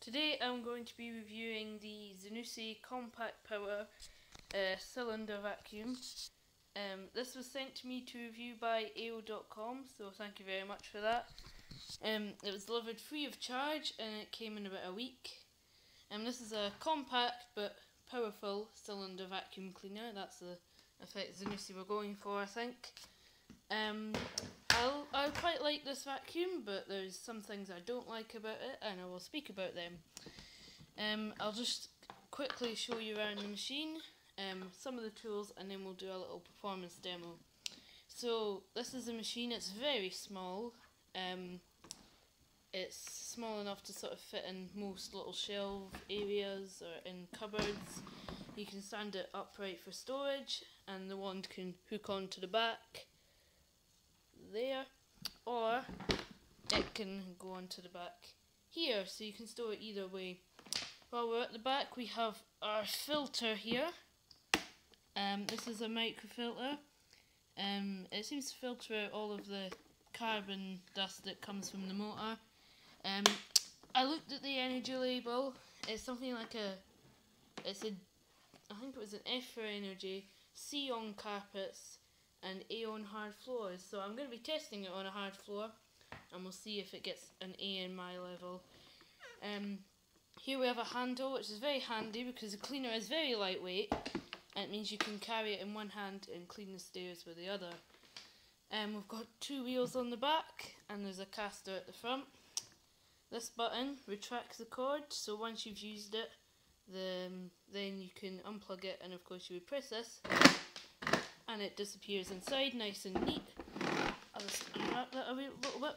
Today I'm going to be reviewing the Zanussi Compact Power Cylinder Vacuum. This was sent to me to review by AO.com, so thank you very much for that. It was delivered free of charge and it came in about a week. This is a compact but powerful cylinder vacuum cleaner. That's the effect Zanussi were going for, I think. I quite like this vacuum, but there's some things I don't like about it, and I will speak about them. I'll just quickly show you around the machine, some of the tools, and then we'll do a little performance demo. So this is the machine. It's very small. It's small enough to sort of fit in most little shelf areas or in cupboards. You can stand it upright for storage, and the wand can hook onto the back there, or it can go onto the back here, so you can store it either way. While we're at the back, we have our filter here. This is a microfilter. It seems to filter out all of the carbon dust that comes from the motor. I looked at the energy label. It's something like I think it was an F for energy, C on carpets, and A on hard floors. So I'm going to be testing it on a hard floor, and we'll see if it gets an A in my level. Here we have a handle, which is very handy because the cleaner is very lightweight, and it means you can carry it in one hand and clean the stairs with the other. We've got two wheels on the back, and there's a caster at the front. This button retracts the cord, so once you've used it, then you can unplug it, and of course you would press this, and it disappears inside, nice and neat. I'll just unwrap that a little bit.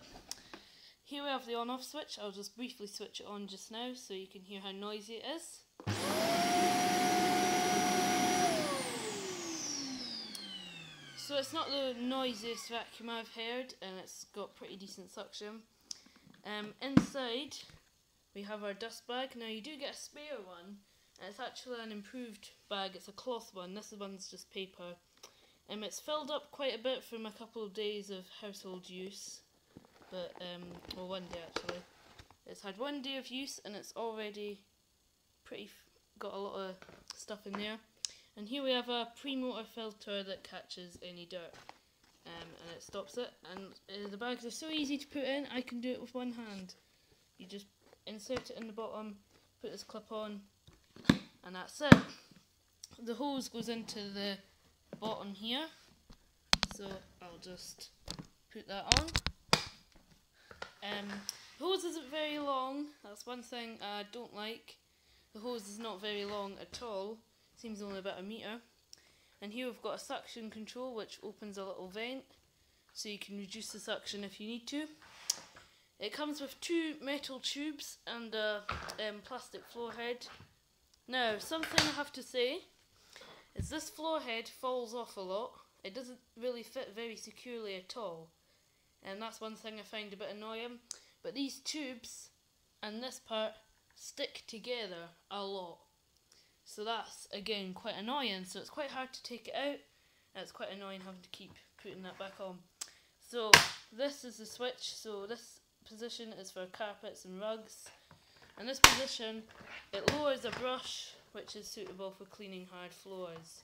Here we have the on-off switch. I'll just briefly switch it on just now so you can hear how noisy it is. So it's not the noisiest vacuum I've heard, and it's got pretty decent suction. Inside we have our dust bag. Now you do get a spare one, and it's actually an improved bag. It's a cloth one. This one's just paper. It's filled up quite a bit from a couple of days of household use, but well, one day actually. It's had 1 day of use, and it's already got a lot of stuff in there. And here we have a pre-motor filter that catches any dirt, and it stops it. And the bags are so easy to put in. I can do it with one hand. You just insert it in the bottom, put this clip on, and that's it. The hose goes into the bottom here, so I'll just put that on. The hose isn't very long. That's one thing I don't like. The hose is not very long at all. It seems only about 1 meter. And here we've got a suction control which opens a little vent, so you can reduce the suction if you need to. It comes with 2 metal tubes and a plastic floor head. Now, something I have to say is this floor head falls off a lot. It doesn't really fit very securely at all, and that's one thing I find a bit annoying. But these tubes and this part stick together a lot, so that's again quite annoying. So it's quite hard to take it out, and it's quite annoying having to keep putting that back on. So this is the switch. So this position is for carpets and rugs, and this position, it lowers a brush which is suitable for cleaning hard floors.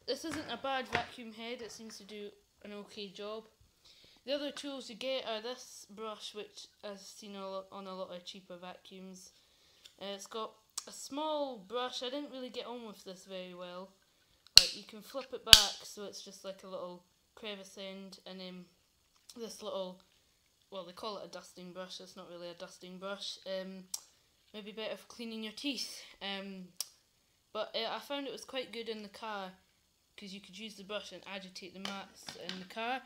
This isn't a bad vacuum head. It seems to do an okay job. The other tools you get are this brush, which I've seen on a lot of cheaper vacuums. It's got a small brush. I didn't really get on with this very well. Like, you can flip it back, so it's just like a little crevice end, and then this little, well, they call it a dusting brush. It's not really a dusting brush. Maybe better for cleaning your teeth. But I found it was quite good in the car, because you could use the brush and agitate the mats in the car.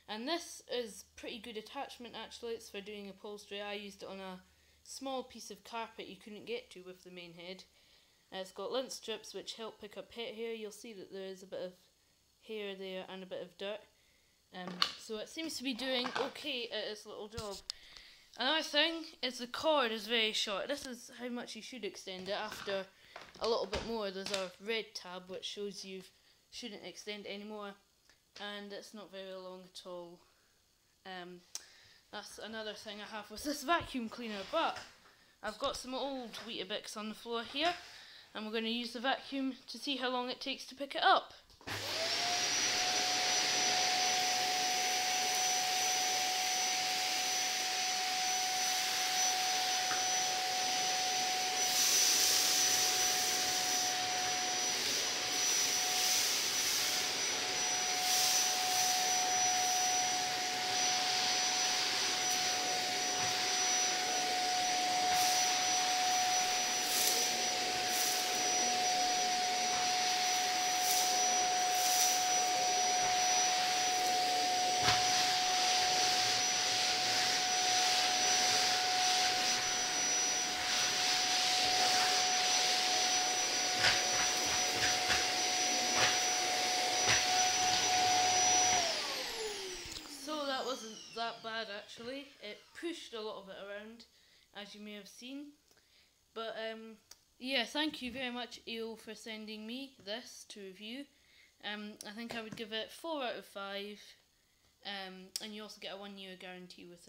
And this is pretty good attachment actually. It's for doing upholstery. I used it on a small piece of carpet you couldn't get to with the main head. It's got lint strips which help pick up pet hair. You'll see that there is a bit of hair there and a bit of dirt. So it seems to be doing okay at its little job. Another thing is the cord is very short. This is how much you should extend it. After a little bit more, there's a red tab which shows you shouldn't extend anymore, and it's not very long at all. That's another thing I have with this vacuum cleaner. But I've got some old Weetabix on the floor here, and we're going to use the vacuum to see how long it takes to pick it up. Wasn't that bad actually. It pushed a lot of it around, as you may have seen. But yeah, thank you very much, EO, for sending me this to review. I think I would give it 4 out of 5, and you also get a 1-year guarantee with it.